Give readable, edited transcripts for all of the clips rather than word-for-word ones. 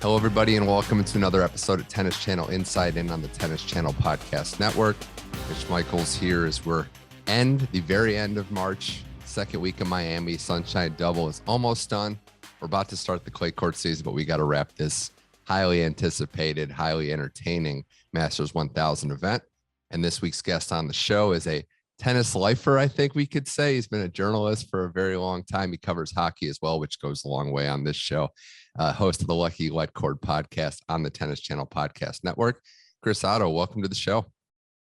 Hello, everybody, and welcome to another episode of Tennis Channel Inside In on the Tennis Channel Podcast Network. Mitch Michals here as we're the very end of March, second week of Miami. Sunshine Double is almost done. We're about to start the clay court season, but we got to wrap this highly anticipated, highly entertaining Masters 1000 event. And this week's guest on the show is a tennis lifer, I think we could say. He's been a journalist for a very long time. He covers hockey as well, which goes a long way on this show. Host of the Lucky Letcord podcast on the Tennis Channel Podcast Network. Chris Oddo, welcome to the show.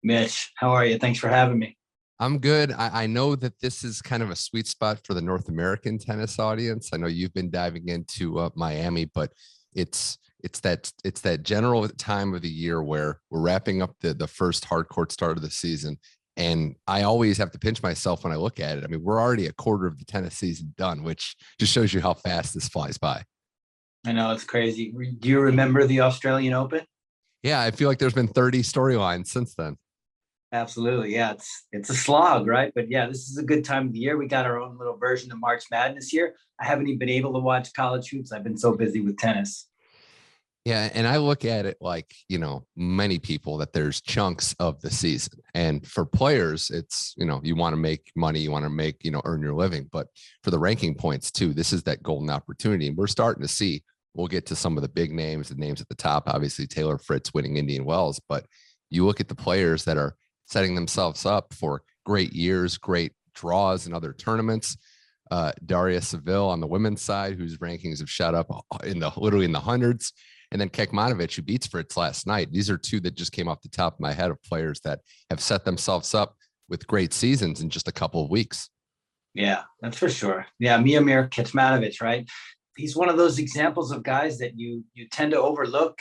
Mitch, how are you? Thanks for having me. I'm good. I know that this is kind of a sweet spot for the North American tennis audience. I know you've been diving into Miami, but it's that general time of the year where we're wrapping up the first hard court start of the season. And I always have to pinch myself when I look at it. I mean, we're already a quarter of the tennis season done, which just shows you how fast this flies by. I know, it's crazy. Do you remember the Australian Open? Yeah, I feel like there's been 30 storylines since then. Absolutely. Yeah, it's a slog, right? But yeah, this is a good time of the year. We got our own little version of March Madness here. I haven't even been able to watch college hoops. I've been so busy with tennis. Yeah, and I look at it like, many people, that there's chunks of the season. And for players, it's, you want to make money, you want to make, earn your living. But for the ranking points too, this is that golden opportunity. And we're starting to see, we'll get to some of the big names, the names at the top, obviously Taylor Fritz winning Indian Wells. But you look at the players that are setting themselves up for great years, great draws in other tournaments. Daria Saville on the women's side, whose rankings have shot up literally in the hundreds. And then Kekmanovic, who beats Fritz last night. These are two that just came off the top of my head of players that have set themselves up with great seasons in just a couple of weeks. Yeah, that's for sure. Yeah, Miomir Kekmanovic, right? He's one of those examples of guys that you tend to overlook.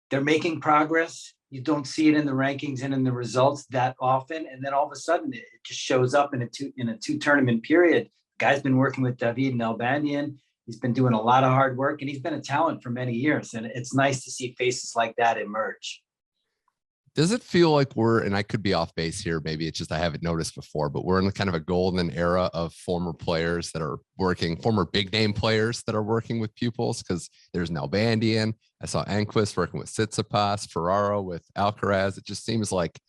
They're making progress. You don't see it in the rankings and in the results that often. And then all of a sudden, it just shows up in a two tournament period. Guy's been working with David Nalbandian. He's been doing a lot of hard work, and he's been a talent for many years. And it's nice to see faces like that emerge. Does it feel like and I could be off base here, maybe it's just I haven't noticed before, but we're in kind of a golden era of former players that are working, former big name players that are working with pupils, because there's Nalbandian. I saw Enquist working with Tsitsipas, Ferraro with Alcaraz. It just seems like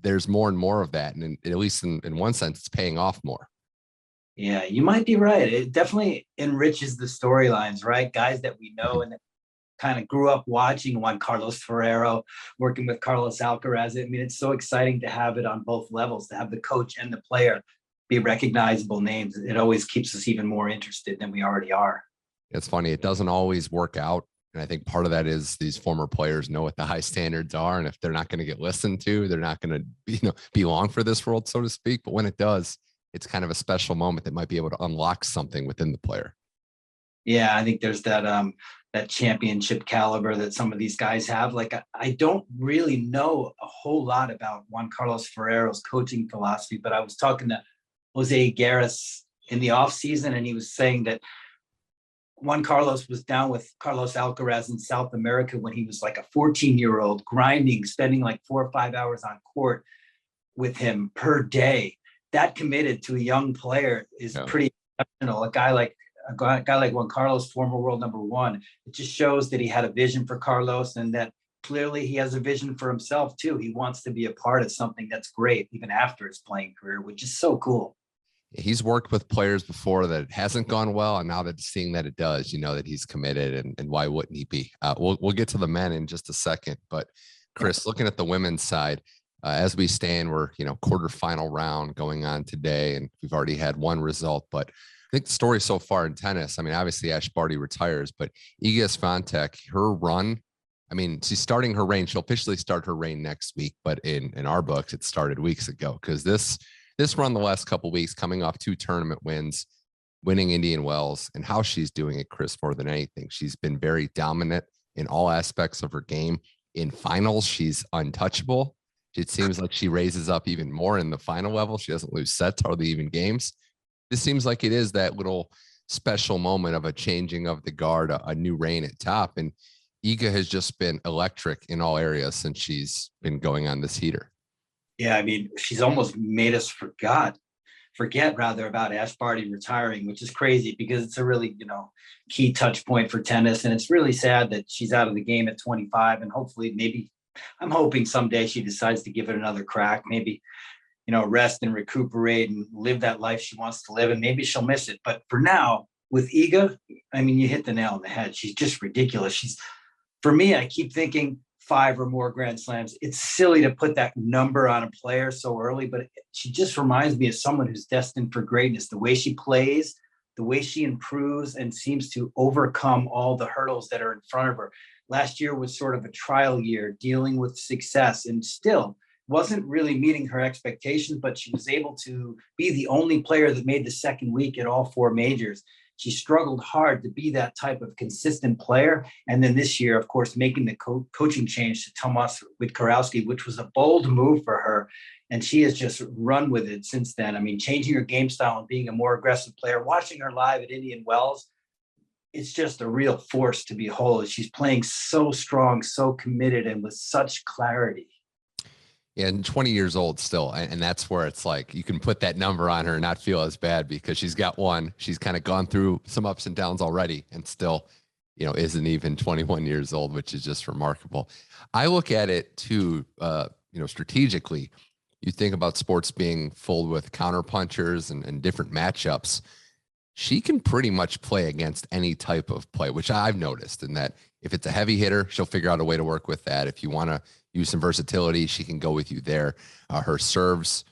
there's more and more of that. And at least in one sense, it's paying off more. Yeah, you might be right. It definitely enriches the storylines, right? Guys that we know and that kind of grew up watching, Juan Carlos Ferrero working with Carlos Alcaraz. I mean, it's so exciting to have it on both levels, to have the coach and the player be recognizable names. It always keeps us even more interested than we already are. It's funny. It doesn't always work out. And I think part of that is these former players know what the high standards are. And if they're not going to get listened to, they're not going to be long for this world, so to speak. But when it does, it's kind of a special moment that might be able to unlock something within the player. Yeah, I think there's that championship caliber that some of these guys have. Like, I don't really know a whole lot about Juan Carlos Ferrero's coaching philosophy, but I was talking to Jose Garris in the off season, and he was saying that Juan Carlos was down with Carlos Alcaraz in South America when he was like a 14-year-old, grinding, spending like 4 or 5 hours on court with him per day. That committed to a young player is pretty exceptional. A guy like Juan Carlos, former world number one, it just shows that he had a vision for Carlos, and that clearly he has a vision for himself too. He wants to be a part of something that's great even after his playing career, which is so cool. He's worked with players before that it hasn't gone well, and now that seeing that it does, that he's committed, and why wouldn't he be? We'll get to the men in just a second, but Chris, looking at the women's side, as we stand, we're quarterfinal round going on today, and we've already had one result. But I think the story so far in tennis, I mean, obviously Ash Barty retires, but Iga Swiatek, her run, I mean, she's starting her reign. She'll officially start her reign next week, but in our books, it started weeks ago, because this run the last couple of weeks, coming off 2 tournament wins, winning Indian Wells, and how she's doing it, Chris, more than anything. She's been very dominant in all aspects of her game. In finals, she's untouchable. It seems like she raises up even more in the final level. She doesn't lose sets, hardly even games. This seems like it is that little special moment of a changing of the guard, a new reign at top. And Iga has just been electric in all areas since she's been going on this heater. Yeah, I mean, she's almost made us forget forget rather about Ash Barty retiring, which is crazy because it's a really, key touch point for tennis. And it's really sad that she's out of the game at 25, and hopefully maybe I'm hoping someday she decides to give it another crack, maybe, rest and recuperate and live that life she wants to live, and maybe she'll miss it. But for now, with Iga, I mean, you hit the nail on the head. She's just ridiculous. For me, I keep thinking 5 or more Grand Slams. It's silly to put that number on a player so early, but she just reminds me of someone who's destined for greatness. The way she plays, the way she improves and seems to overcome all the hurdles that are in front of her. Last year was sort of a trial year, dealing with success, and still wasn't really meeting her expectations, but she was able to be the only player that made the second week at all 4 majors. She struggled hard to be that type of consistent player. And then this year, of course, making the coaching change to Tomas Witkowski, which was a bold move for her. And she has just run with it since then. I mean, changing her game style and being a more aggressive player, watching her live at Indian Wells, it's just a real force to behold. She's playing so strong, so committed, and with such clarity. And 20 years old still. And that's where it's like, you can put that number on her and not feel as bad because she's got one. She's kind of gone through some ups and downs already and still, isn't even 21 years old, which is just remarkable. I look at it too, strategically. You think about sports being filled with counterpunchers and different matchups. She can pretty much play against any type of play, which I've noticed, in that if it's a heavy hitter, she'll figure out a way to work with that. If you want to use some versatility, she can go with you there. Her serves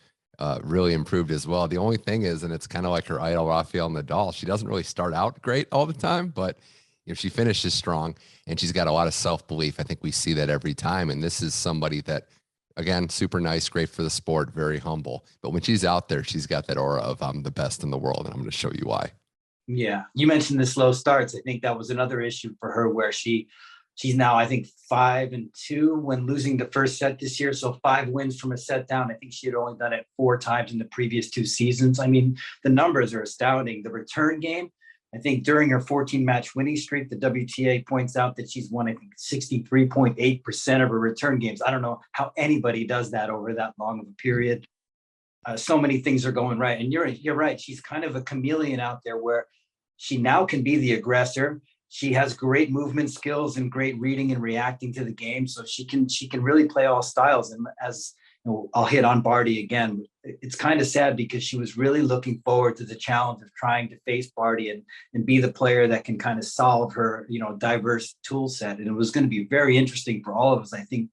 really improved as well. The only thing is, and it's kind of like her idol, Rafael Nadal, she doesn't really start out great all the time, but she finishes strong and she's got a lot of self-belief. I think we see that every time. And this is somebody that, again, super nice, great for the sport, very humble. But when she's out there, she's got that aura of I'm the best in the world, and I'm going to show you why. Yeah, you mentioned the slow starts. I think that was another issue for her, where she's now, I think, 5-2 when losing the first set this year. So 5 wins from a set down. I think she had only done it 4 times in the previous 2 seasons. I mean, the numbers are astounding. The return game, I think during her 14-match winning streak, the WTA points out that she's won, I think, 63.8% of her return games. I don't know how anybody does that over that long of a period. So many things are going right. And you're right. She's kind of a chameleon out there, where she now can be the aggressor. She has great movement skills and great reading and reacting to the game. So she can really play all styles. And as I'll hit on Barty again, it's kind of sad because she was really looking forward to the challenge of trying to face Barty and be the player that can kind of solve her, diverse tool set. And it was going to be very interesting for all of us, I think,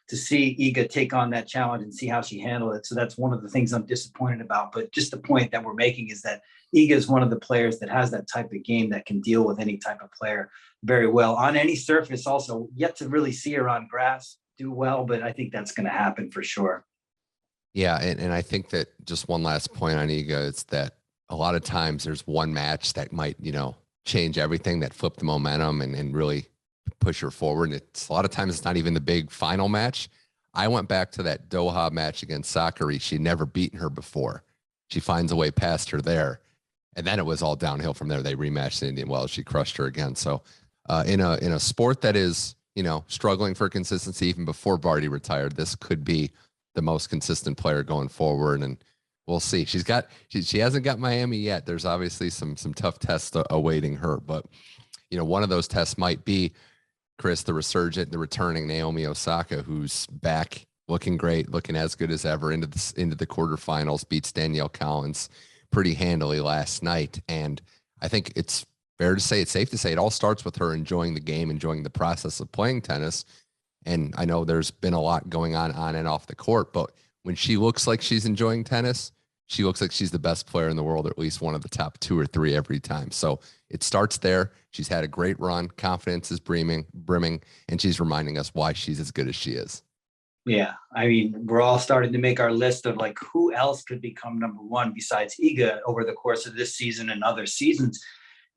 to see Iga take on that challenge and see how she handled it. So that's one of the things I'm disappointed about. But just the point that we're making is that Iga is one of the players that has that type of game that can deal with any type of player very well on any surface. Also, yet to really see her on grass do well, but I think that's going to happen for sure. Yeah, and I think that just one last point on Iga is that a lot of times there's one match that might, change everything, that flip the momentum and really push her forward. And it's a lot of times it's not even the big final match. I went back to that Doha match against Sakkari. She'd never beaten her before. She finds a way past her there. And then it was all downhill from there. They rematched in Indian Wells. She crushed her again. So in a sport that is, struggling for consistency even before Barty retired, this could be the most consistent player going forward. And we'll see. She hasn't got Miami yet. There's obviously some tough tests awaiting her. But, one of those tests might be, Chris, the returning Naomi Osaka, who's back looking great, looking as good as ever into the quarterfinals, beats Danielle Collins pretty handily last night. And I think it's safe to say it all starts with her enjoying the game, enjoying the process of playing tennis. And I know there's been a lot going on and off the court, but when she looks like she's enjoying tennis, she looks like she's the best player in the world, or at least one of the top 2 or 3 every time. So it starts there. She's had a great run. Confidence is brimming, and she's reminding us why she's as good as she is. Yeah. I mean, we're all starting to make our list of like who else could become number 1 besides Iga over the course of this season and other seasons.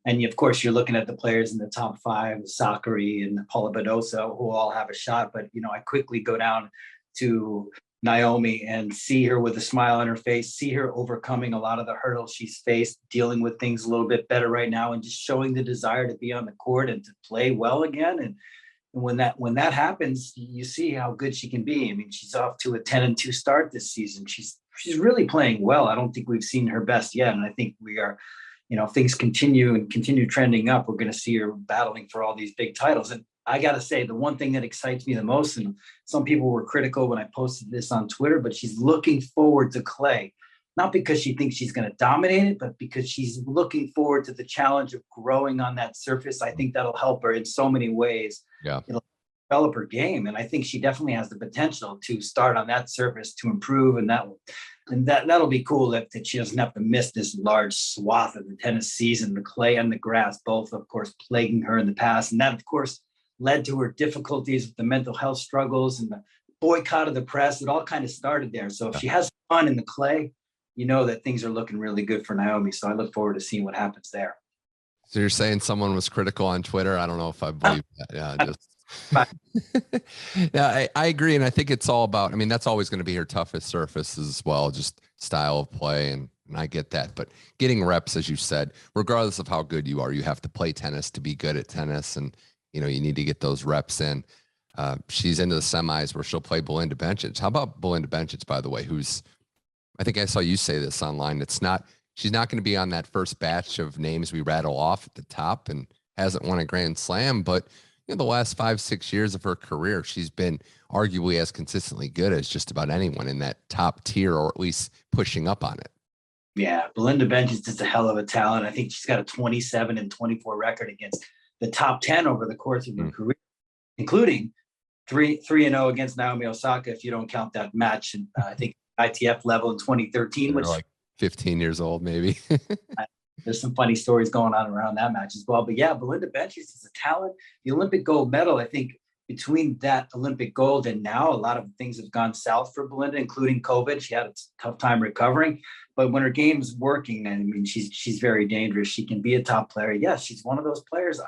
And of course, you're looking at the players in the top 5, Sakkari and Paula Badosa, who all have a shot. But, I quickly go down to Naomi and see her with a smile on her face, see her overcoming a lot of the hurdles she's faced, dealing with things a little bit better right now, and just showing the desire to be on the court and to play well again. And when that happens, you see how good she can be. I mean, she's off to a 10-2 start this season. She's she's really playing well. I don't think we've seen her best yet, and I think we are, if things continue trending up, we're going to see her battling for all these big titles. And I got to say, the one thing that excites me the most, and some people were critical when I posted this on Twitter, but she's looking forward to clay, not because she thinks she's going to dominate it, but because she's looking forward to the challenge of growing on that surface. I think that'll help her in so many ways. Yeah. It'll develop her game. And I think she definitely has the potential to start on that surface to improve. And that'll be cool that she doesn't have to miss this large swath of the tennis season, the clay and the grass, both of course plaguing her in the past. And that of course led to her difficulties with the mental health struggles and the boycott of the press. It all kind of started there. So if she has fun in the clay, that things are looking really good for Naomi. So I look forward to seeing what happens there. So you're saying someone was critical on Twitter? I don't know if I believe that. Yeah, yeah, I agree. And I think it's all about, that's always going to be her toughest surface as well, just style of play. And I get that, but getting reps, as you said, regardless of how good you are, you have to play tennis to be good at tennis. And, you need to get those reps in. She's into the semis where she'll play Belinda Bencic. How about Belinda Bencic, by the way, I think I saw you say this online. She's not going to be on that first batch of names we rattle off at the top and hasn't won a Grand Slam, but the last 5-6 years of her career, she's been arguably as consistently good as just about anyone in that top tier, or at least pushing up on it. Yeah, Belinda Bencic is just a hell of a talent. I think she's got a 27-24 record against the top 10 over the course of her career, including 3-0 against Naomi Osaka, if you don't count that match. And I think ITF level in 2013, which like 15 years old, maybe. There's some funny stories going on around that match as well. But yeah, Belinda Bencic is a talent. The Olympic gold medal, I think between that Olympic gold and now, a lot of things have gone south for Belinda, including COVID. She had a tough time recovering, but when her game's working, she's very dangerous. She can be a top player. Yes, she's one of those players.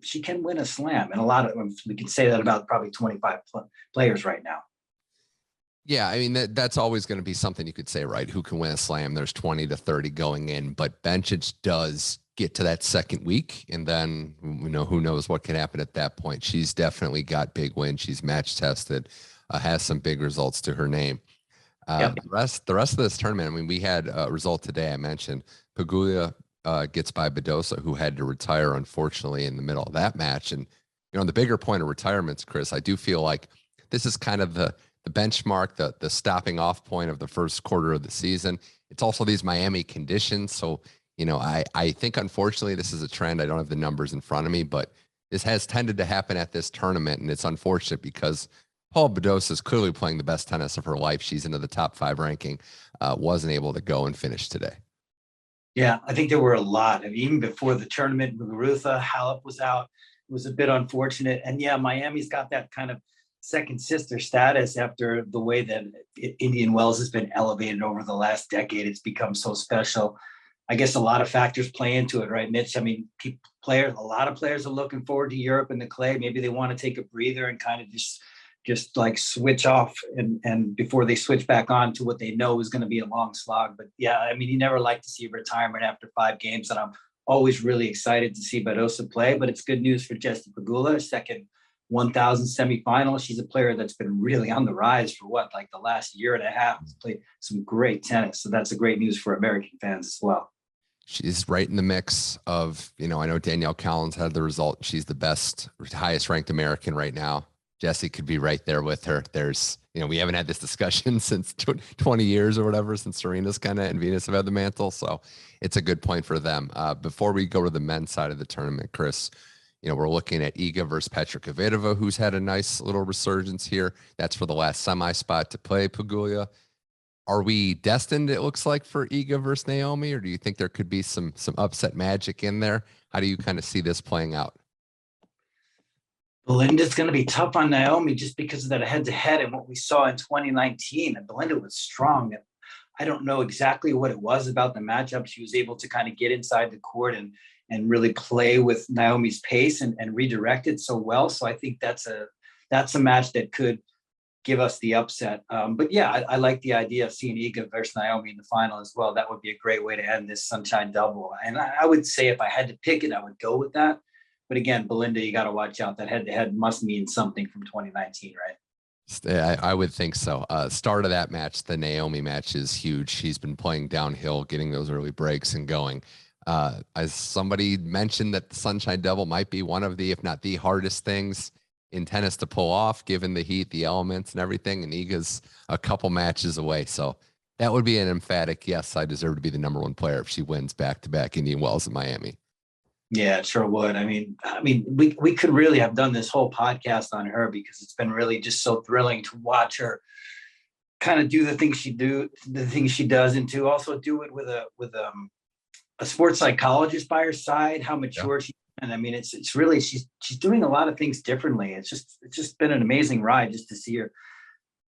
She can win a slam, and a lot of them, we can say that about probably 25 players right now. Yeah, that's always going to be something you could say, right? Who can win a slam? There's 20 to 30 going in, but Bencic does get to that second week, and then who knows what can happen at that point. She's definitely got big wins. She's match tested, has some big results to her name. Yep. The rest of this tournament, we had a result today. I mentioned Pegula gets by Badosa, who had to retire, unfortunately, in the middle of that match. And, the bigger point of retirements, Chris, I do feel like this is kind of the benchmark, the stopping off point of the first quarter of the season. It's also these Miami conditions. So, I think, unfortunately, this is a trend. I don't have the numbers in front of me, but this has tended to happen at this tournament. And it's unfortunate because Paula Badosa is clearly playing the best tennis of her life. She's into the top 5 ranking, wasn't able to go and finish today. Yeah, I think there were a lot. Even before the tournament, Muguruza, Halep was out. It was a bit unfortunate. And yeah, Miami's got that kind of second sister status after the way that Indian Wells has been elevated over the last decade. It's become so special. I guess a lot of factors play into it, right, Mitch? A lot of players are looking forward to Europe and the clay. Maybe they want to take a breather and kind of just like switch off and before they switch back on to what they know is going to be a long slog. But yeah, you never like to see retirement after 5 games, and I'm always really excited to see Badosa play. But it's good news for Jessie Pegula, second 1,000 semifinal. She's a player that's been really on the rise for the last year and a half. She's played some great tennis. So that's a great news for American fans as well. She's right in the mix of, I know Danielle Collins had the result. She's the best, highest ranked American right now. Jessie could be right there with her. There's, we haven't had this discussion since 20 years or whatever, since Serena's and Venus have had the mantle. So it's a good point for them. Before we go to the men's side of the tournament, Chris, we're looking at Iga versus Petra Kvitova, who's had a nice little resurgence here. That's for the last semi spot to play Pegula. Are we destined, it looks like, for Iga versus Naomi, or do you think there could be some upset magic in there? How do you kind of see this playing out? Belinda's going to be tough on Naomi just because of that head-to-head and what we saw in 2019. And Belinda was strong. I don't know exactly what it was about the matchup. She was able to kind of get inside the court and really play with Naomi's pace and redirect it so well. So I think that's a match that could give us the upset. But yeah, I like the idea of seeing Iga versus Naomi in the final as well. That would be a great way to end this Sunshine Double. And I would say if I had to pick it, I would go with that. But again, Belinda, you got to watch out. That head-to-head must mean something from 2019, right? I would think so. Start of that match, the Naomi match, is huge. She's been playing downhill, getting those early breaks and going. As somebody mentioned, that the Sunshine Devil might be one of the, if not the hardest things in tennis to pull off, given the heat, the elements and everything. And Iga's a couple matches away. So that would be an emphatic, yes, I deserve to be the #1 player if she wins back-to-back Indian Wells in Miami. Yeah, it sure would. I mean, we could really have done this whole podcast on her, because it's been really just so thrilling to watch her kind of do the things she does, and to also do it with a sports psychologist by her side. How mature she is. And I mean, it's really, she's doing a lot of things differently. It's just been an amazing ride just to see her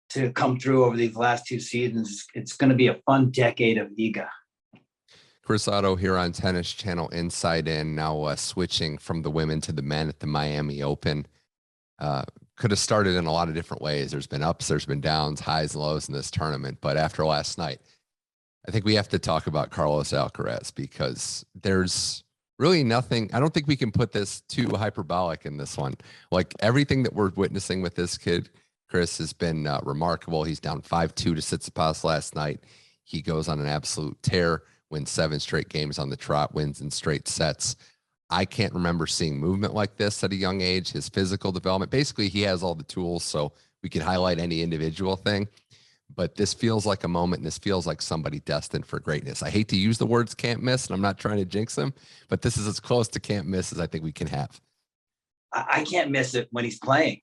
to come through over these last 2 seasons. It's going to be a fun decade of Iga. Chris Oddo here on Tennis Channel Inside In, now switching from the women to the men at the Miami Open. Could have started in a lot of different ways. There's been ups, there's been downs, highs and lows in this tournament. But after last night, I think we have to talk about Carlos Alcaraz, because there's really nothing. I don't think we can put this too hyperbolic in this one. Like, everything that we're witnessing with this kid, Chris, has been remarkable. He's down 5-2 to Tsitsipas last night. He goes on an absolute tear, wins 7 straight games on the trot, wins in straight sets. I can't remember seeing movement like this at a young age. His physical development, basically he has all the tools, so we could highlight any individual thing. But this feels like a moment, and this feels like somebody destined for greatness. I hate to use the words can't miss, and I'm not trying to jinx him, but this is as close to can't miss as I think we can have. I can't miss it when he's playing.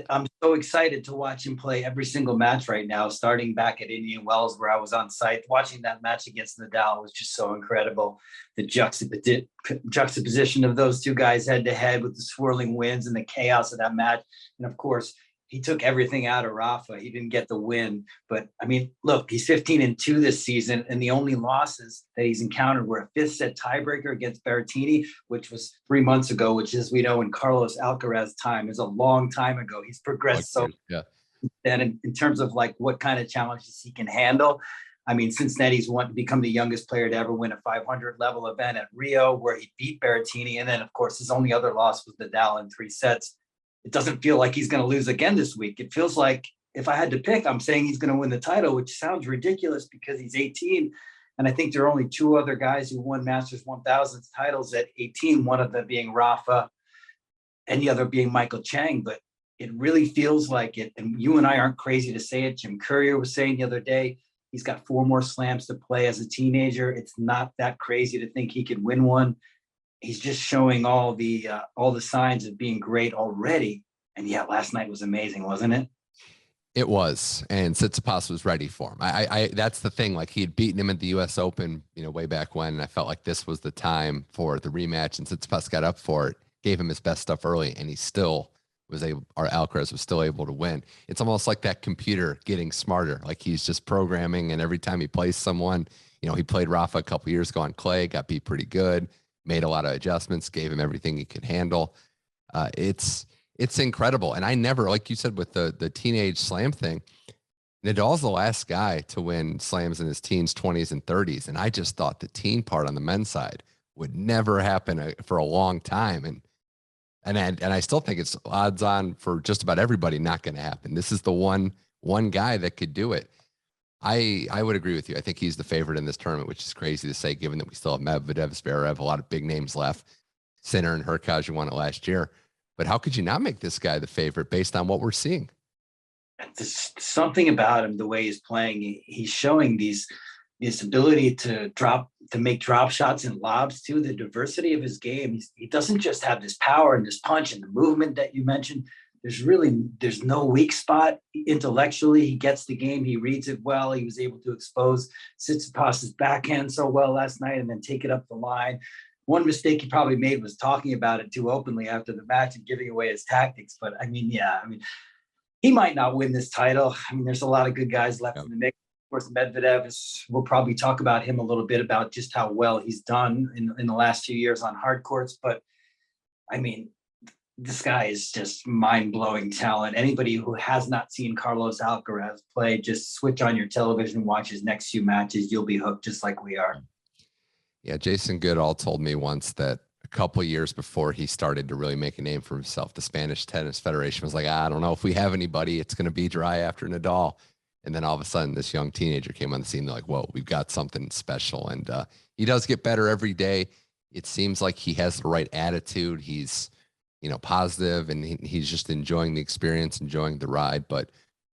I'm so excited to watch him play every single match right now, starting back at Indian Wells, where I was on site. Watching that match against Nadal was just so incredible. The juxtaposition of those two guys head to head, with the swirling winds and the chaos of that match. And of course, he took everything out of Rafa. He didn't get the win. But I mean, look, he's 15-2 this season, and the only losses that he's encountered were a 5th set tiebreaker against Berrettini, which was 3 months ago, which, as we know, in Carlos Alcaraz time, is a long time ago. He's progressed then in terms of like what kind of challenges he can handle. I mean, since then, he's become the youngest player to ever win a 500 level event at Rio, where he beat Berrettini. And then, of course, his only other loss was Nadal in 3 sets. It doesn't feel like he's going to lose again this week. It feels like, if I had to pick, I'm saying he's going to win the title, which sounds ridiculous because he's 18. And I think there are only 2 other guys who won Masters 1000 titles at 18, one of them being Rafa and the other being Michael Chang. But it really feels like it. And you and I aren't crazy to say it. Jim Courier was saying the other day, he's got 4 more slams to play as a teenager. It's not that crazy to think he could win one. He's just showing all the signs of being great already. And yeah, last night was amazing, wasn't it? It was, and Tsitsipas was ready for him. I that's the thing. Like, he had beaten him at the U.S. Open, way back when. And I felt like this was the time for the rematch, and Tsitsipas got up for it, gave him his best stuff early, and he still was able. Or Alcaraz was still able to win. It's almost like that computer getting smarter. Like, he's just programming, and every time he plays someone, he played Rafa a couple years ago on clay, got beat pretty good. Made a lot of adjustments, gave him everything he could handle. It's incredible. And I never, like you said, with the teenage slam thing, Nadal's the last guy to win slams in his teens, 20s, and 30s. And I just thought the teen part on the men's side would never happen for a long time. And I still think it's odds on for just about everybody not going to happen. This is the one guy that could do it. I would agree with you. I think he's the favorite in this tournament, which is crazy to say, given that we still have Medvedev, Zverev, a lot of big names left. Sinner and Hurkacz, who won it last year. But how could you not make this guy the favorite based on what we're seeing? There's something about him, the way he's playing. He's showing this ability to make drop shots and lobs too. The diversity of his game. He doesn't just have this power and this punch and the movement that you mentioned. There's no weak spot intellectually. He gets the game. He reads it well. He was able to expose Tsitsipas's backhand so well last night and then take it up the line. One mistake he probably made was talking about it too openly after the match and giving away his tactics. But he might not win this title. There's a lot of good guys left in the mix. Of course, Medvedev we'll probably talk about him a little bit, about just how well he's done in the last few years on hard courts. But this guy is just mind-blowing talent. Anybody who has not seen Carlos Alcaraz play, just switch on your television, watch his next few matches. You'll be hooked just like we are. Yeah, Jason Goodall told me once that couple of years before he started to really make a name for himself. The Spanish Tennis Federation was like, I don't know if we have anybody. It's going to be dry after Nadal. And then all of a sudden, this young teenager came on the scene. They're like, whoa, we've got something special. And he does get better every day. It seems like he has the right attitude. He's, positive, and he's just enjoying the experience, enjoying the ride. But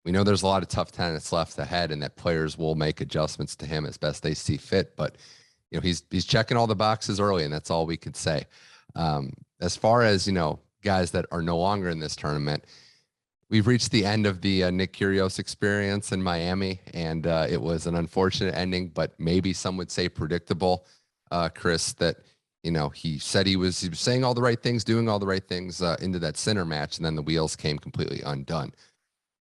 we know there's a lot of tough tennis left ahead, and that players will make adjustments to him as best they see fit. But, he's checking all the boxes early, and that's all we could say. As far as, guys that are no longer in this tournament, we've reached the end of the Nick Kyrgios experience in Miami, and it was an unfortunate ending, but maybe some would say predictable, Chris, that, he said he was saying all the right things, doing all the right things into that center match, and then the wheels came completely undone.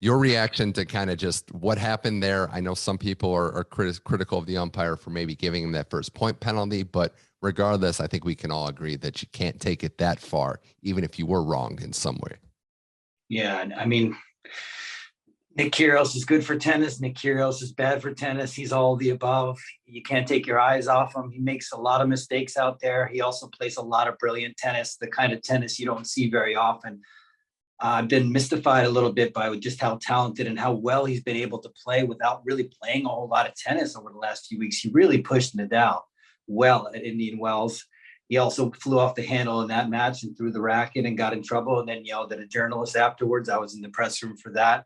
Your reaction to kind of just what happened there? I know some people are critical of the umpire for maybe giving him that first point penalty, but regardless, I think we can all agree that you can't take it that far, even if you were wronged in some way. Yeah, I mean, Nick Kyrgios is good for tennis. Nick Kyrgios is bad for tennis. He's all the above. You can't take your eyes off him. He makes a lot of mistakes out there. He also plays a lot of brilliant tennis, the kind of tennis you don't see very often. I've been mystified a little bit by just how talented and how well he's been able to play without really playing a whole lot of tennis over the last few weeks. He really pushed Nadal well at Indian Wells. He also flew off the handle in that match and threw the racket and got in trouble and then yelled at a journalist afterwards. I was in the press room for that.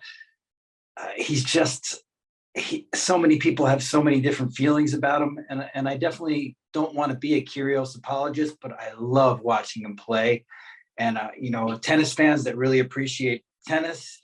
So many people have so many different feelings about him. And I definitely don't want to be a Kyrgios apologist, but I love watching him play. And, tennis fans that really appreciate tennis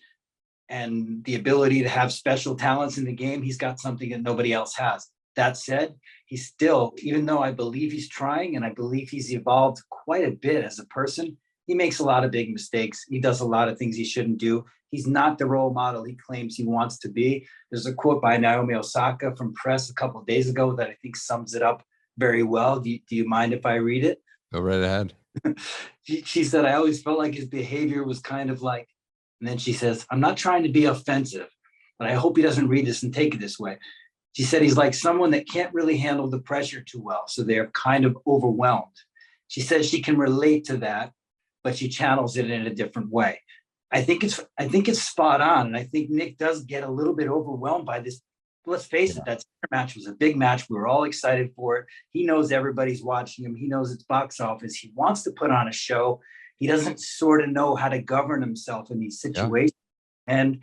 and the ability to have special talents in the game, he's got something that nobody else has. That said, he's still, even though I believe he's trying and I believe he's evolved quite a bit as a person, he makes a lot of big mistakes. He does a lot of things he shouldn't do. He's not the role model he claims he wants to be. There's a quote by Naomi Osaka from press a couple of days ago that I think sums it up very well. Do you mind if I read it? Go right ahead. She said, I always felt like his behavior was kind of like, and then she says, I'm not trying to be offensive, but I hope he doesn't read this and take it this way. She said, he's like someone that can't really handle the pressure too well. So they're kind of overwhelmed. She says she can relate to that, but she channels it in a different way. I think it's spot on. And I think Nick does get a little bit overwhelmed by this. Let's face it, that match was a big match. We were all excited for it. He knows everybody's watching him. He knows it's box office. He wants to put on a show. He doesn't sort of know how to govern himself in these situations. Yeah. And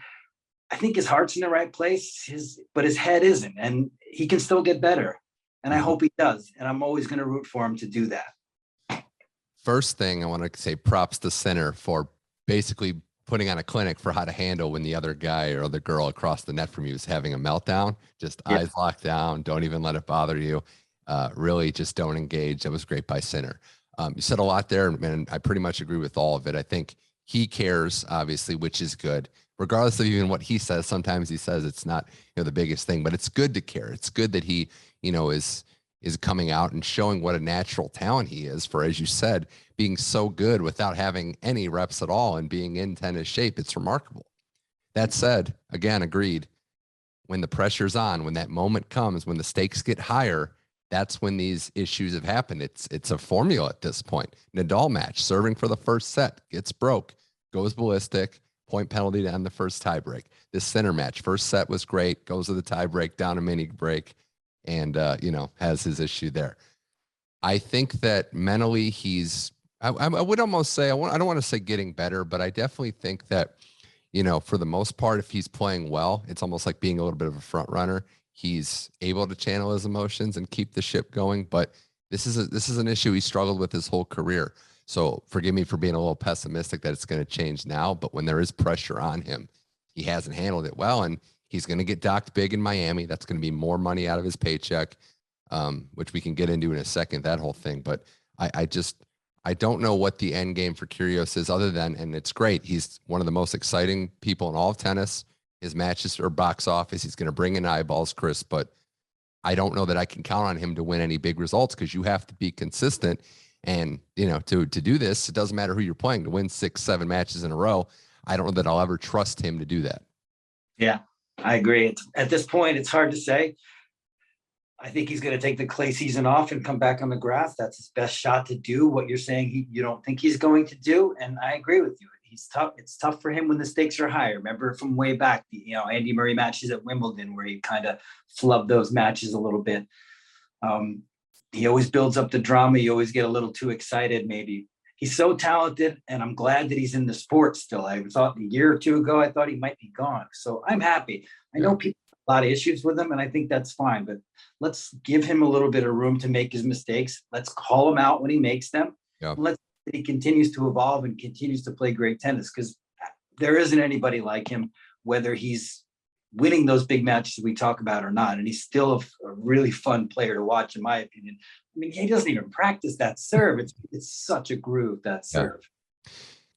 I think his heart's in the right place, but his head isn't. And he can still get better. And I hope he does. And I'm always going to root for him to do that. First thing I want to say, props to center for basically putting on a clinic for how to handle when the other guy or other girl across the net from you is having a meltdown. Just eyes locked down. Don't even let it bother you. Really just don't engage. That was great by center. You said a lot there, and I pretty much agree with all of it. I think he cares, obviously, which is good. Regardless of even what he says, sometimes he says it's not, the biggest thing, but it's good to care. It's good that he, is coming out and showing what a natural talent he is for, as you said, being so good without having any reps at all and being in tennis shape. It's remarkable. That said, again, agreed. When the pressure's on, when that moment comes, when the stakes get higher, that's when these issues have happened. It's a formula at this point. Nadal match, serving for the first set, gets broke, goes ballistic, point penalty on the first tiebreak. This center match, first set was great, goes to the tiebreak, down a mini break, and has his issue there. I think that mentally I would almost say, I don't want to say getting better, but I definitely think that, for the most part, if he's playing well, it's almost like being a little bit of a front runner. He's able to channel his emotions and keep the ship going. But this is an issue he struggled with his whole career. So forgive me for being a little pessimistic that it's going to change now. But when there is pressure on him, he hasn't handled it well. And he's going to get docked big in Miami. That's going to be more money out of his paycheck, which we can get into in a second, that whole thing. But I don't know what the end game for Kyrgios is other than, and it's great, he's one of the most exciting people in all of tennis. His matches are box office. He's going to bring in eyeballs, Chris, but I don't know that I can count on him to win any big results because you have to be consistent. And, to do this, it doesn't matter who you're playing. To win 6-7 matches in a row, I don't know that I'll ever trust him to do that. Yeah, I agree. At this point, it's hard to say. I think he's going to take the clay season off and come back on the grass. That's his best shot to do what you're saying you don't think he's going to do. And I agree with you. He's tough. It's tough for him when the stakes are higher. Remember from way back, Andy Murray matches at Wimbledon where he kind of flubbed those matches a little bit. He always builds up the drama. You always get a little too excited, maybe. He's so talented, and I'm glad that he's in the sport still. I thought a year or two ago, I thought he might be gone. So I'm happy. I know people have a lot of issues with him, and I think that's fine. But let's give him a little bit of room to make his mistakes. Let's call him out when he makes them. Yeah. Let's he continues to evolve and continues to play great tennis, because there isn't anybody like him, whether he's winning those big matches we talk about or not. And he's still a really fun player to watch, in my opinion. I mean, he doesn't even practice that serve. It's such a groove, that serve.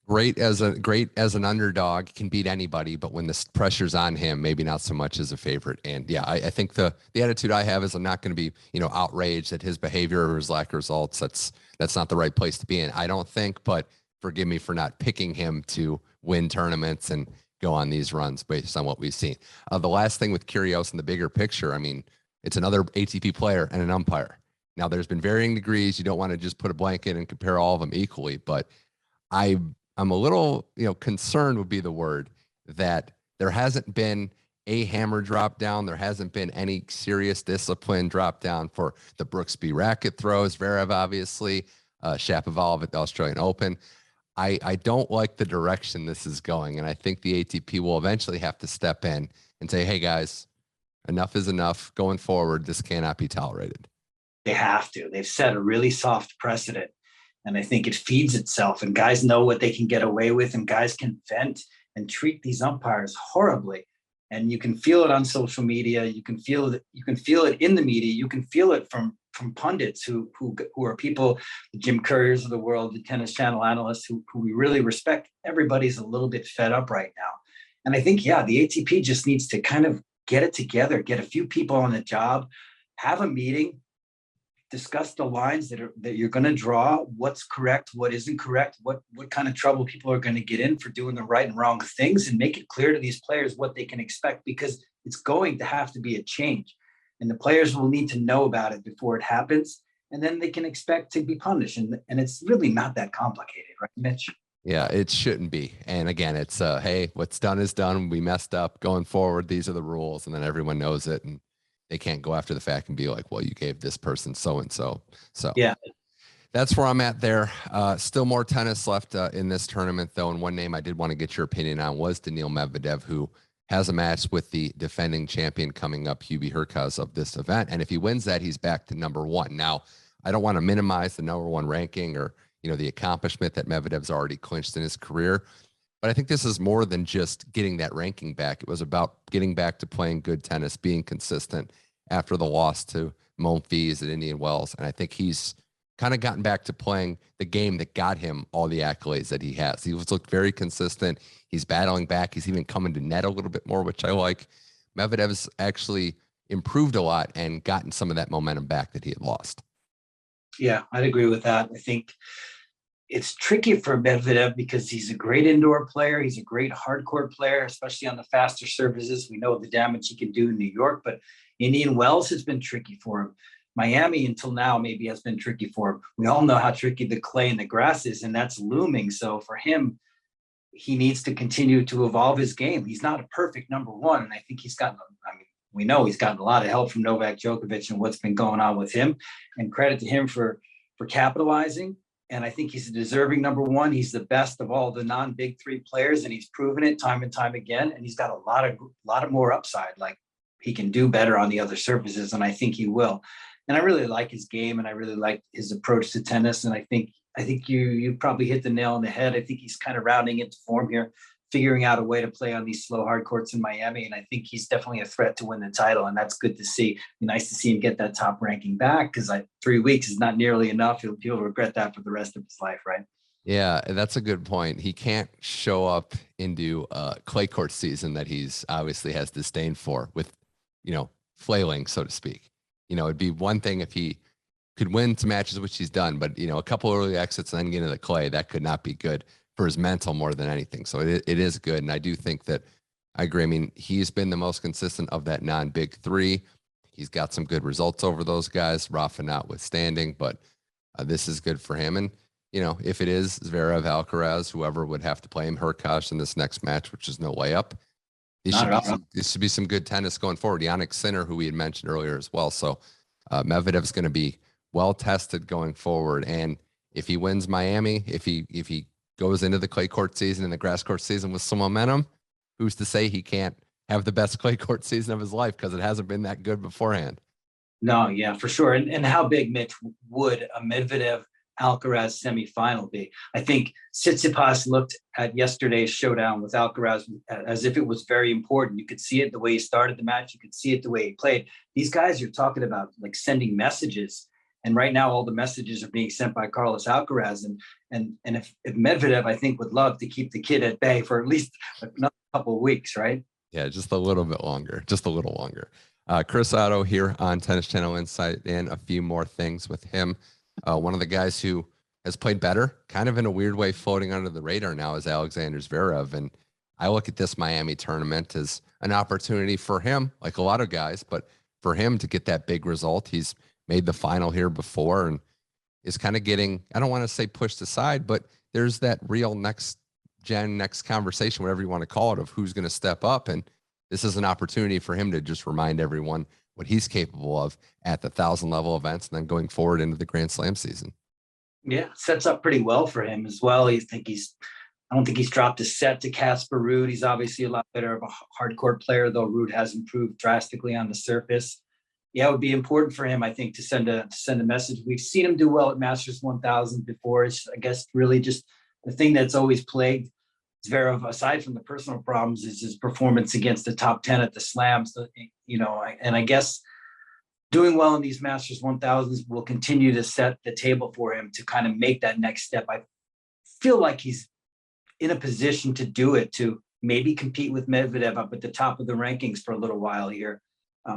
Great as an underdog, can beat anybody, but when the pressure's on him, maybe not so much as a favorite. And yeah, I think the attitude I have is I'm not going to be, outraged at his behavior or his lack of results. That's not the right place to be in, I don't think, but forgive me for not picking him to win tournaments and go on these runs based on what we've seen. The last thing with Kyrgios in the bigger picture, I mean, it's another ATP player and an umpire. Now there's been varying degrees. You don't want to just put a blanket and compare all of them equally, but I'm a little, concerned would be the word, that there hasn't been a hammer drop down. There hasn't been any serious discipline drop down for the Brooksby racket throws. Zverev, obviously, Shapovalov at the Australian Open. I don't like the direction this is going. And I think the ATP will eventually have to step in and say, hey guys, enough is enough going forward. This cannot be tolerated. They have to. They've set a really soft precedent. And I think it feeds itself, and guys know what they can get away with, and guys can vent and treat these umpires horribly. And you can feel it on social media. You can feel it. You can feel it in the media. You can feel it from pundits who are people, the Jim Couriers of the world, the Tennis Channel analysts who we really respect. Everybody's a little bit fed up right now. And I think, the ATP just needs to kind of get it together, get a few people on the job, have a meeting, discuss the lines that you're going to draw, what's correct, what isn't correct, what kind of trouble people are going to get in for doing the right and wrong things, and make it clear to these players what they can expect, because it's going to have to be a change. And the players will need to know about it before it happens, and then they can expect to be punished. And it's really not that complicated, right, Mitch? Yeah, it shouldn't be. And again, it's hey, what's done is done. We messed up. Going forward, these are the rules, and then everyone knows it. And they can't go after the fact and be like, well, you gave this person so-and-so. So yeah, that's where I'm at there. Still more tennis left in this tournament, though. And one name I did want to get your opinion on was DANIIL Medvedev, who has a match with the defending champion coming up, Hubie Hurkacz, of this event. And if he wins that, he's back to #1. Now, I don't want to minimize the #1 ranking or, the accomplishment that Medvedev's already clinched in his career. But I think this is more than just getting that ranking back. It was about getting back to playing good tennis, being consistent after the loss to Monfils at Indian Wells. And I think he's kind of gotten back to playing the game that got him all the accolades that he has. He's looked very consistent. He's battling back. He's even coming to net a little bit more, which I like. Medvedev's actually improved a lot and gotten some of that momentum back that he had lost. Yeah, I'd agree with that. I think it's tricky for Medvedev because he's a great indoor player. He's a great hardcourt player, especially on the faster surfaces. We know the damage he can do in New York, but Indian Wells has been tricky for him. Miami until now maybe has been tricky for him. We all know how tricky the clay and the grass is, and that's looming. So for him, he needs to continue to evolve his game. He's not a perfect #1, and I think we know he's gotten a lot of help from Novak Djokovic and what's been going on with him, and credit to him for capitalizing. And I think he's a deserving #1. He's the best of all the non-big three players, and he's proven it time and time again. And he's got a lot of more upside. Like, he can do better on the other surfaces, and I think he will. And I really like his game, and I really like his approach to tennis. And I think you probably hit the nail on the head. I think he's kind of rounding into form here, figuring out a way to play on these slow hard courts in Miami. And I think he's definitely a threat to win the title. And that's good to see. It'd be nice to see him get that top ranking back, because 3 weeks is not nearly enough. He'll regret that for the rest of his life, right? Yeah, that's a good point. He can't show up into clay court season that he's obviously has disdain for with, flailing, so to speak. It'd be one thing if he could win some matches, which he's done, but, a couple early exits and then get into the clay, that could not be good for his mental more than anything. So it is good. And I do think that I agree. I mean, he's been the most consistent of that non-big three. He's got some good results over those guys, Rafa notwithstanding, but this is good for him. And, you know, if it is Zverev, Alcaraz, whoever would have to play him, Hurkacz in this next match, which is no layup, this should be some good tennis going forward. Jannik Sinner, who we had mentioned earlier as well. So Medvedev's going to be well tested going forward. And if he wins Miami, if he goes into the clay court season and the grass court season with some momentum, who's to say he can't have the best clay court season of his life, because it hasn't been that good beforehand. No, yeah, for sure. And how big, Mitch, would a Medvedev Alcaraz semifinal be? I think Tsitsipas looked at yesterday's showdown with Alcaraz as if it was very important. You could see it the way he started the match. You could see it the way he played. These guys you're talking about, like, sending messages. And right now, all the messages are being sent by Carlos Alcaraz. And if Medvedev, I think, would love to keep the kid at bay for at least another couple of weeks, right? Yeah, just a little bit longer, just a little longer. Chris Oddo here on Tennis Channel Insight, and a few more things with him. One of the guys who has played better, kind of in a weird way, floating under the radar now, is Alexander Zverev. And I look at this Miami tournament as an opportunity for him, like a lot of guys, but for him to get that big result. He's made the final here before and is kind of getting, I don't want to say pushed aside, but there's that real next conversation, whatever you want to call it, of who's going to step up. And this is an opportunity for him to just remind everyone what he's capable of at the 1,000 level events, and then going forward into the Grand Slam season. Yeah, sets up pretty well for him as well. I don't think he's dropped a set to Casper Ruud. He's obviously a lot better of a hard court player, though Ruud has improved drastically on the surface. Yeah, it would be important for him, I think, to send a message. We've seen him do well at Masters 1000 before. It's, I guess, really just the thing that's always plagued Zverev, aside from the personal problems, is his performance against the top 10 at the slams. You know, and I guess doing well in these Masters 1000s will continue to set the table for him to kind of make that next step. I feel like he's in a position to do it, to maybe compete with Medvedev up at the top of the rankings for a little while here.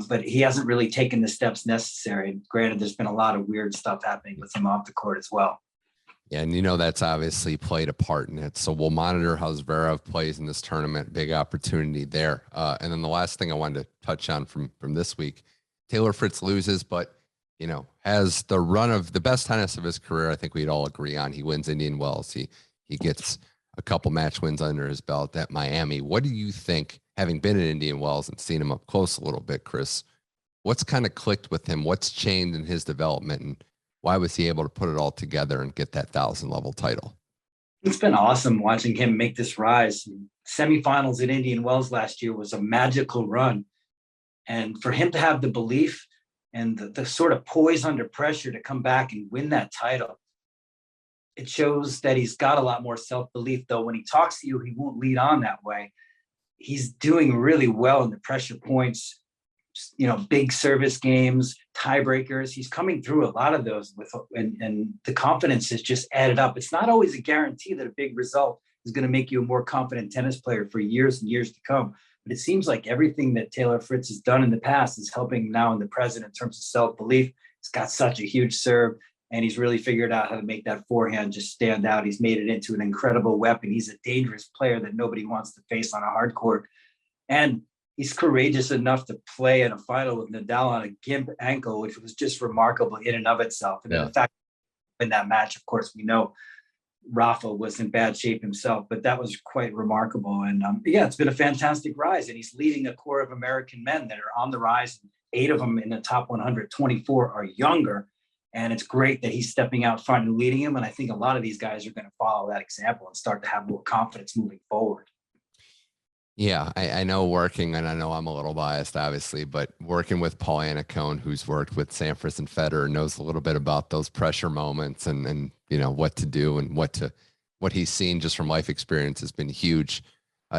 But he hasn't really taken the steps necessary. Granted, there's been a lot of weird stuff happening with him off the court as well. Yeah, and you know that's obviously played a part in it. So we'll monitor how Zverev plays in this tournament. Big opportunity there. And then the last thing I wanted to touch on from this week, Taylor Fritz loses, but, you know, has the run of the best tennis of his career. I think we'd all agree on. He wins Indian Wells. He gets a couple match wins under his belt at Miami. What do you think, having been in Indian Wells and seen him up close a little bit, Chris? What's kind of clicked with him? What's changed in his development, and why was he able to put it all together and get that 1,000 level title? It's been awesome watching him make this rise. Semifinals at Indian Wells last year was a magical run. And for him to have the belief and the sort of poise under pressure to come back and win that title, it shows that he's got a lot more self-belief. Though when he talks to you, he won't lead on that way. He's doing really well in the pressure points, you know, big service games, tiebreakers. He's coming through a lot of those and the confidence has just added up. It's not always a guarantee that a big result is going to make you a more confident tennis player for years and years to come. But it seems like everything that Taylor Fritz has done in the past is helping now in the present in terms of self-belief. He's got such a huge serve, and he's really figured out how to make that forehand just stand out. He's made it into an incredible weapon. He's a dangerous player that nobody wants to face on a hard court. And he's courageous enough to play in a final with Nadal on a gimp ankle, which was just remarkable in and of itself. And the fact in that match, of course, we know Rafa was in bad shape himself, but that was quite remarkable. And yeah, it's been a fantastic rise. And he's leading a core of American men that are on the rise. 8 of them in the top 100, 24 are younger. And it's great that he's stepping out front and leading him. And I think a lot of these guys are going to follow that example and start to have more confidence moving forward. Yeah, I know working, and I know I'm a little biased, obviously, but working with Paul Annacone, who's worked with Sampras and Federer, knows a little bit about those pressure moments and you know, what to do and what he's seen just from life experience has been huge.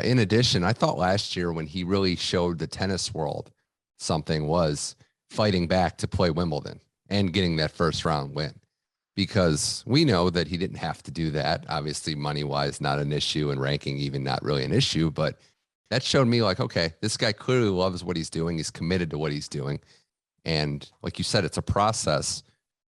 In addition, I thought last year when he really showed the tennis world something was fighting back to play Wimbledon and getting that first round win, because we know that he didn't have to do that. Obviously, money-wise, not an issue, and ranking even not really an issue, but that showed me like, okay, this guy clearly loves what he's doing. He's committed to what he's doing. And like you said, it's a process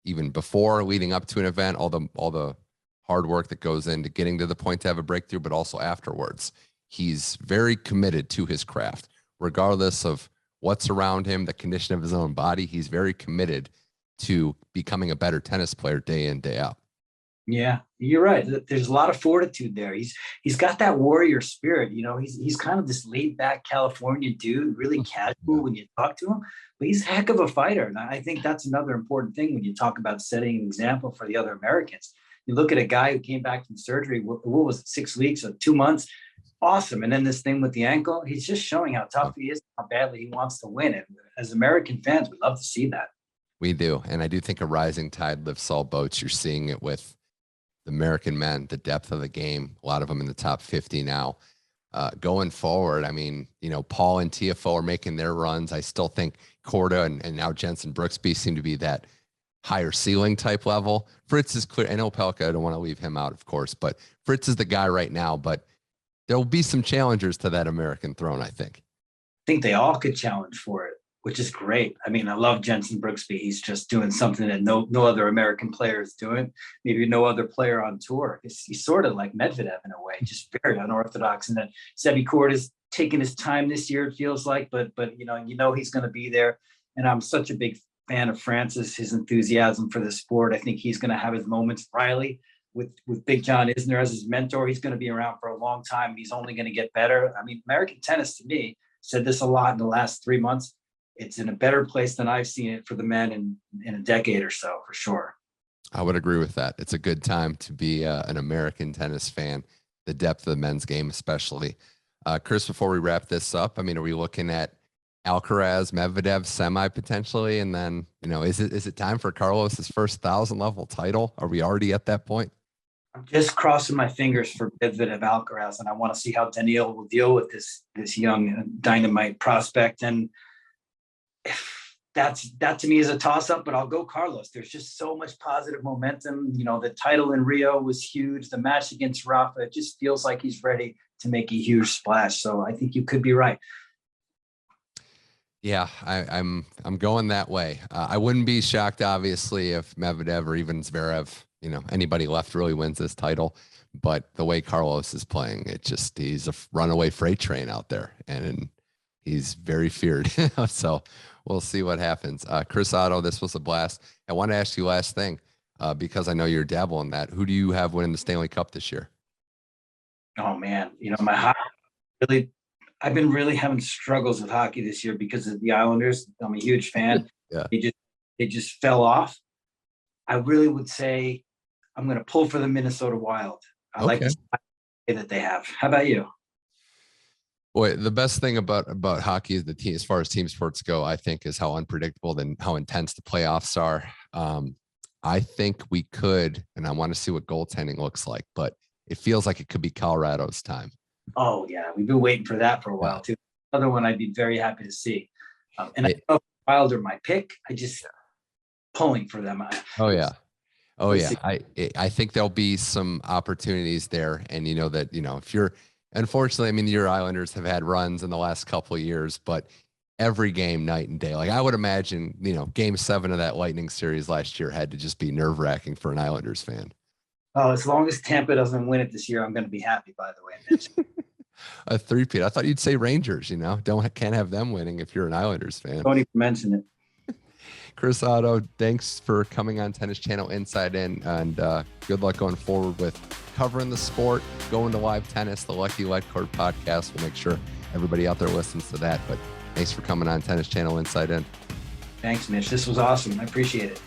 even before leading up to an event, all the hard work that goes into getting to the point to have a breakthrough, but also afterwards. He's very committed to his craft, regardless of what's around him, the condition of his own body. He's very committed to becoming a better tennis player day in, day out. Yeah, you're right. There's a lot of fortitude there. He's got that warrior spirit. You know, he's kind of this laid back California dude, really casual when you talk to him, but he's a heck of a fighter. And I think that's another important thing when you talk about setting an example for the other Americans. You look at a guy who came back from surgery, what was it, 6 weeks or 2 months? Awesome. And then this thing with the ankle, he's just showing how tough he is, how badly he wants to win. And as American fans, we love to see that. We do. And I do think a rising tide lifts all boats. You're seeing it with the American men, the depth of the game, a lot of them in the top 50 now. Going forward, I mean, you know, Paul and TFO are making their runs. I still think Korda and now Jensen Brooksby seem to be that higher ceiling type level. Fritz is clear. I know Pelka, I don't want to leave him out, of course, but Fritz is the guy right now, but there will be some challengers to that American throne, I think. I think they all could challenge for it, which is great. I mean, I love Jensen Brooksby. He's just doing something that no other American player is doing. Maybe no other player on tour. He's sort of like Medvedev in a way, just very unorthodox. And then Sebi Korda is taking his time this year, it feels like, but you know he's going to be there. And I'm such a big fan of Francis, his enthusiasm for the sport. I think he's going to have his moments. Riley, with Big John Isner as his mentor, he's going to be around for a long time. He's only going to get better. I mean, American tennis, to me, said this a lot in the last 3 months. It's in a better place than I've seen it for the men in a decade or so, for sure. I would agree with that. It's a good time to be an American tennis fan, the depth of the men's game especially. Chris, before we wrap this up, I mean, are we looking at Alcaraz, Medvedev semi potentially? And then, you know, is it time for Carlos's first 1,000-level title? Are we already at that point? I'm just crossing my fingers for Medvedev Alcaraz, and I want to see how DANIIL will deal with this young dynamite prospect. And that to me is a toss-up, but I'll go Carlos. There's just so much positive momentum. You know, the title in Rio was huge. The match against Rafa, it just feels like he's ready to make a huge splash. So I think you could be right. Yeah, I'm going that way. I wouldn't be shocked, obviously, if Medvedev or even Zverev, you know, anybody left really wins this title. But the way Carlos is playing, he's a runaway freight train out there, and he's very feared. So we'll see what happens. Chris Oddo, this was a blast. I want to ask you last thing, because I know you're dabbling that. Who do you have winning the Stanley Cup this year? Oh man, you know, I've been really having struggles with hockey this year because of the Islanders. I'm a huge fan. Yeah. They just fell off. I really would say I'm going to pull for the Minnesota Wild. I like the style that they have. How about you? Boy, the best thing about hockey is the team, as far as team sports go, I think, is how unpredictable and how intense the playoffs are. I think we could, and I want to see what goaltending looks like, but it feels like it could be Colorado's time. Oh yeah, we've been waiting for that for a while too. Another one I'd be very happy to see. And I know Wild are my pick. I just pulling for them. I think there'll be some opportunities there, and you know that, you know, if you're, unfortunately, I mean, your Islanders have had runs in the last couple of years, but every game, night and day. Like I would imagine, you know, Game 7 of that Lightning series last year had to just be nerve-wracking for an Islanders fan. Oh, as long as Tampa doesn't win it this year, I'm going to be happy, by the way, Mitch. A three-peat. I thought you'd say Rangers, you know. Can't have them winning if you're an Islanders fan. Don't even mention it. Chris Oddo, thanks for coming on Tennis Channel Inside In, and good luck going forward with covering the sport, going to live tennis, the Lucky Letcord podcast. We'll make sure everybody out there listens to that. But thanks for coming on Tennis Channel Inside In. Thanks, Mitch. This was awesome. I appreciate it.